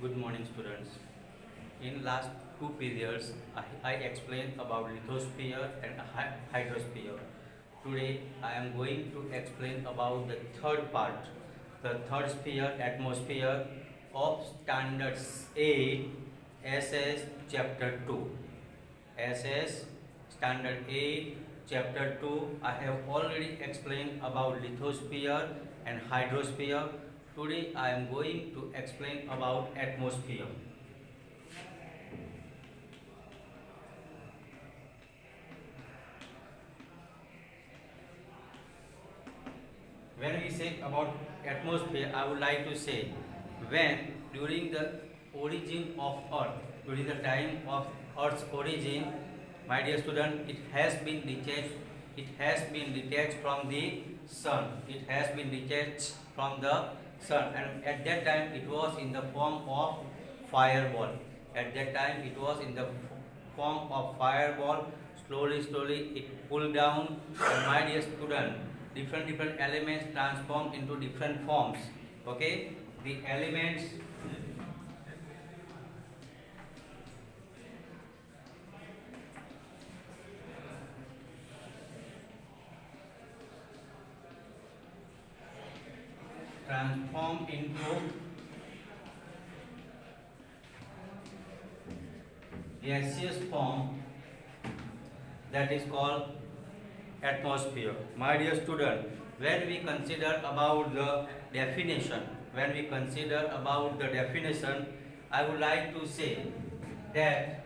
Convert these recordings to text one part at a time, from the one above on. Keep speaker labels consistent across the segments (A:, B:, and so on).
A: Good morning, students. In last two periods, I explained about lithosphere and hydrosphere. Today, I am going to explain about the third part, the third sphere, atmosphere of Standards 8, SS Chapter 2. SS Standard 8, Chapter 2. I have already explained about lithosphere and hydrosphere. Today I am going to explain about atmosphere. When we say about atmosphere, I would like to say when during the origin of Earth, during the time of Earth's origin, my dear student, it has been detached from the sun. It has been detached from the sun, and at that time it was in the form of fireball. At that time it was in the form of fireball. Slowly it pulled down, and my dear student, different elements transform into different forms. Okay, the elements transform into gaseous form, that is called atmosphere. My dear student, when we consider about the definition, I would like to say that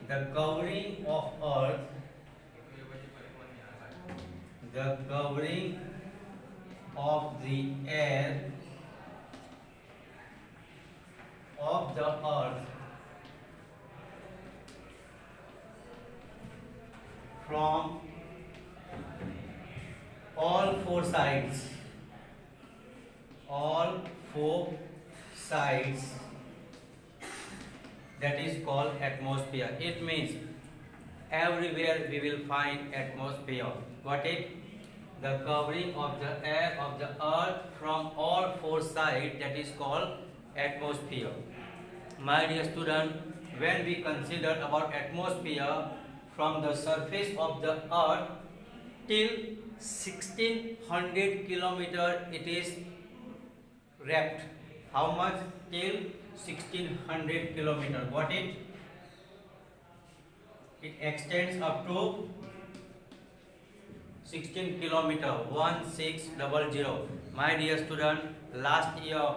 A: the covering of earth, the covering of the air of the earth from all four sides, that is called atmosphere. It means everywhere we will find atmosphere. Got it? The covering of the air of the earth from all four sides, that is called atmosphere. My dear student, when we consider about atmosphere from the surface of the earth till 1600 kilometer, it is wrapped. How much? Till 1600 kilometer. Got it? It extends up to 16 kilometer, 1600. My dear student, last year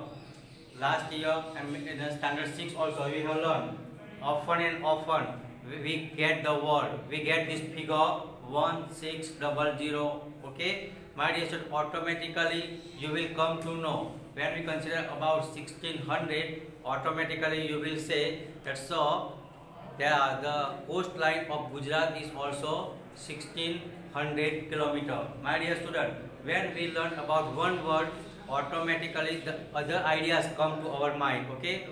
A: and in the standard 6 also we have learned often and often we get the word, we get this figure 1600. Okay, my dear student, automatically you will come to know when we consider about 1600, automatically you will say that so the coastline of Gujarat is also 1600 kilometer. My dear student, when we learn about one word, automatically the other ideas come to our mind. Okay,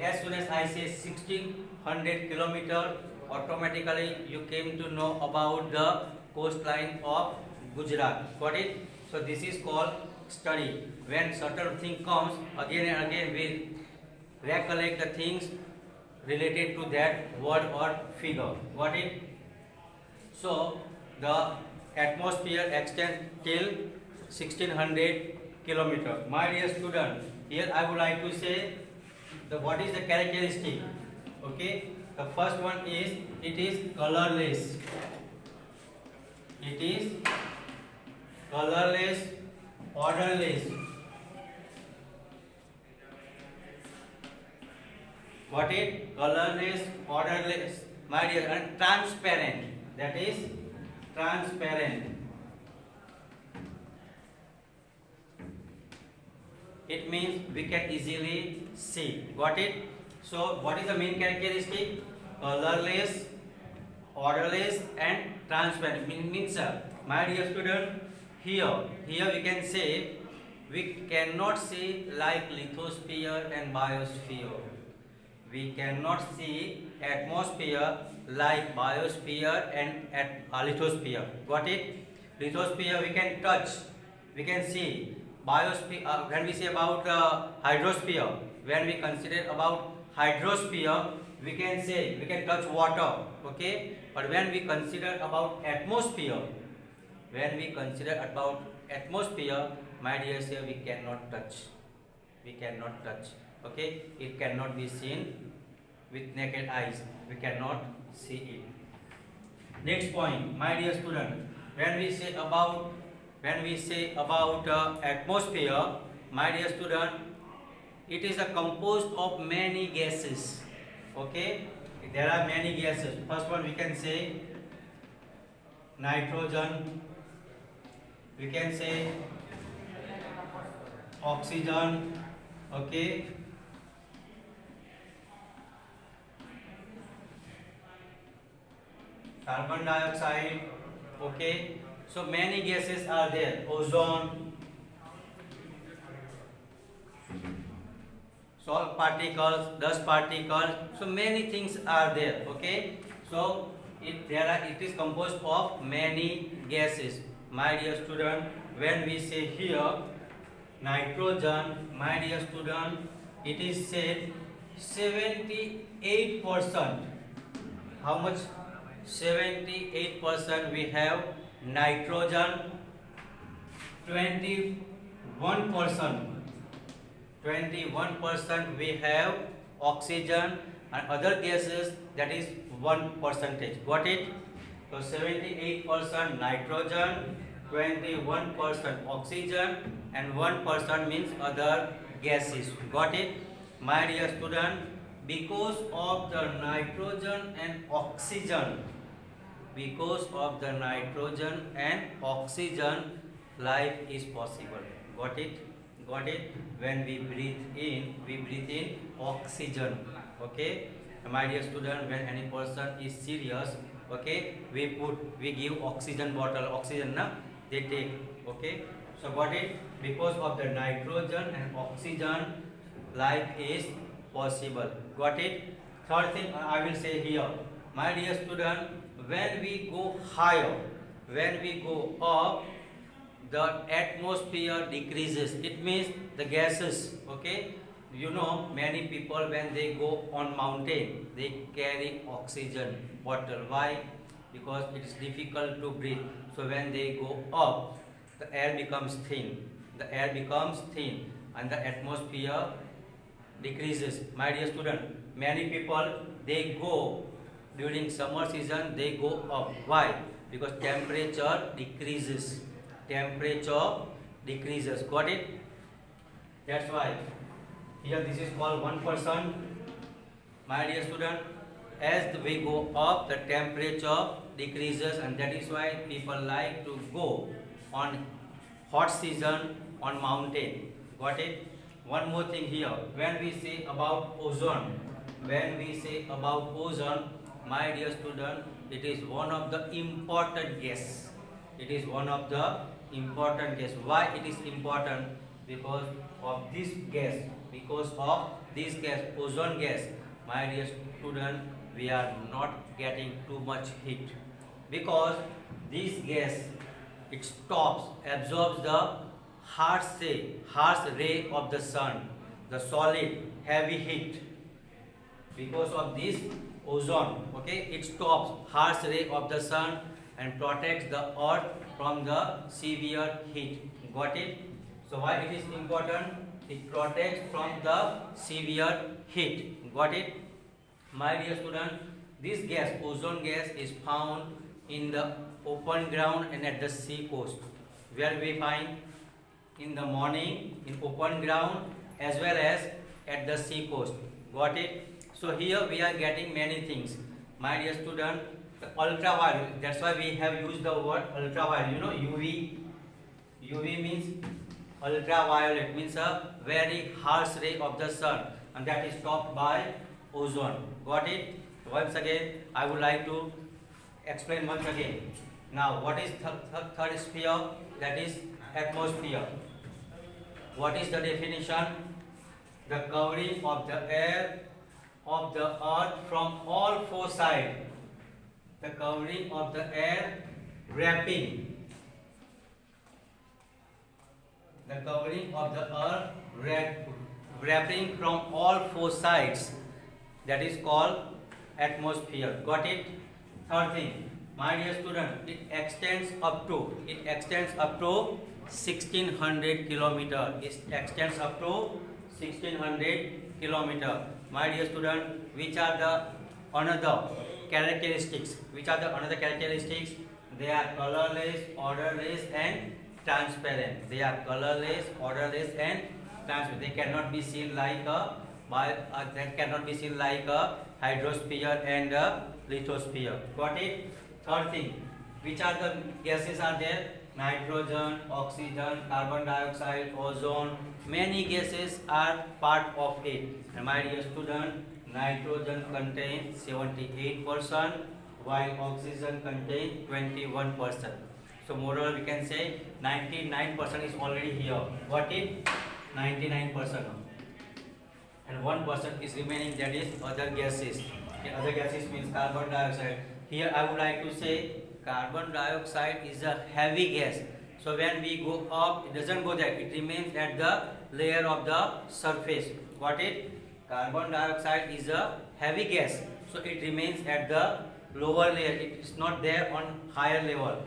A: as soon as I say 1600 kilometer, automatically you came to know about the coastline of Gujarat. Got it? So this is called study. When certain thing comes, again and again we recollect the things related to that word or figure. Got it? So the atmosphere extends till 1600 kilometer. My dear student, here I would like to say what is the characteristic. Okay, the first one is it is colorless. It is colorless, odorless. What it? Colorless, odorless, my dear, and transparent. That is transparent. It means we can easily see. Got it? So what is the main characteristic? Colorless, odorless, and transparent. Means my dear student, here we can say we cannot see like lithosphere and biosphere. We cannot see atmosphere like biosphere and lithosphere. Got it? Lithosphere we can touch, we can see, biosphere, when we say about hydrosphere, when we consider about hydrosphere, we can touch water, okay. But when we consider about atmosphere, when we consider about atmosphere, my dear sir, we cannot touch, okay. It cannot be seen with naked eyes, we cannot see it. Next point, my dear student, when we say about atmosphere, my dear student, it is a composed of many gases, okay. There are many gases. First one we can say nitrogen, we can say oxygen, okay, carbon dioxide, okay. So many gases are there, ozone, salt particles, dust particles, so many things are there, okay. So it is composed of many gases, my dear student. When we say here nitrogen, my dear student, it is said 78%. How much? 78% we have nitrogen, 21% we have oxygen, and other gases, that is 1%. Got it? So 78% nitrogen, 21% oxygen, and 1% means other gases. Got it? My dear student, because of the nitrogen and oxygen, life is possible. Got it? When we breathe in oxygen, okay. My dear student, when any person is serious, okay, we give oxygen bottle, oxygen na they take, okay. So got it? Because of the nitrogen and oxygen, life is possible. Got it? Third thing I will say here, my dear student, when we go higher, when we go up, the atmosphere decreases. It means the gases, okay. You know, many people when they go on mountain, they carry oxygen bottle. Why? Because it is difficult to breathe. So when they go up, the air becomes thin. And the atmosphere decreases. My dear student, many people, they go during summer season, they go up. Why? Because temperature decreases. Got it? That's why here this is called 1%. My dear student, as we go up, the temperature decreases, and that is why people like to go on hot season on mountain. Got it? One more thing here, when we say about ozone, my dear student, it is one of the important gas. Why it is important? Because of this gas, ozone gas, my dear student, we are not getting too much heat, because this gas, it absorbs the harsh ray of the sun, the solid heavy heat. Because of this ozone, okay, it stops harsh ray of the sun and protects the earth from the severe heat. Got it? So why it is important? It protects from the severe heat. Got it? My dear student, this gas, ozone gas, is found in the open ground and at the sea coast. Where we find? In the morning in open ground as well as at the sea coast. Got it? So here we are getting many things. My dear student, the ultraviolet, that's why we have used the word ultraviolet. You know, UV means ultraviolet, means a very harsh ray of the sun, and that is stopped by ozone. Got it? Once again, I would like to explain once again. Now, what is third sphere? That is atmosphere. What is the definition? The covering of the air of the earth from all four sides. The covering of the air, wrapping the covering of the earth wrapping from all four sides, that is called atmosphere. Got it? Third thing, my dear student, it extends up to 1600 kilometer. It extends up to 1600 kilometer. My dear student, which are the another characteristics? Which are the another characteristics? They are colorless, odorless, and transparent. They are colorless, odorless, and transparent. They cannot be seen like a that cannot be seen like a hydrosphere and a lithosphere. Got it? Third thing, which are the gases are there? Nitrogen, oxygen, carbon dioxide, ozone. Many gases are part of it. And my dear student, nitrogen contains 78%, while oxygen contains 21%. So moreover, we can say 99% is already here. Got it? 99%. And 1% is remaining, that is other gases. Okay, other gases means carbon dioxide. Here I would like to say carbon dioxide is a heavy gas. So when we go up, it doesn't go there. It remains at the layer of the surface. Got it? Carbon dioxide is a heavy gas. So it remains at the lower layer. It is not there on higher level.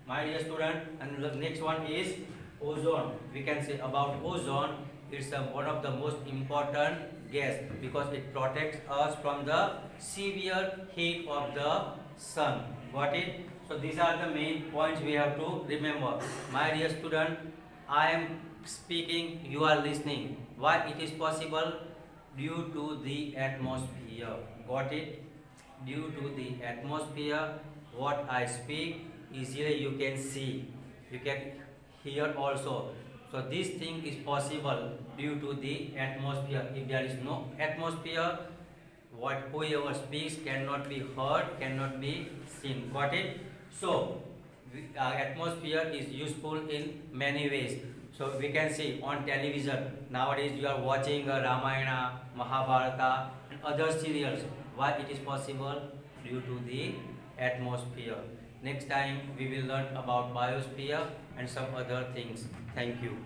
A: My dear student, and the next one is ozone. We can say about ozone, it's one of the most important gas because it protects us from the severe heat of the sun. Got it? So these are the main points we have to remember. My dear student, I am speaking, you are listening. Why it is possible? Due to the atmosphere. Got it? Due to the atmosphere, what I speak, easily you can see. You can hear also. So this thing is possible due to the atmosphere. If there is no atmosphere, what whoever speaks cannot be heard, cannot be seen. Got it? So atmosphere is useful in many ways. So we can see on television nowadays you are watching Ramayana, Mahabharata, and other serials. Why it is possible? Due to the atmosphere. Next time we will learn about biosphere and some other things. Thank you.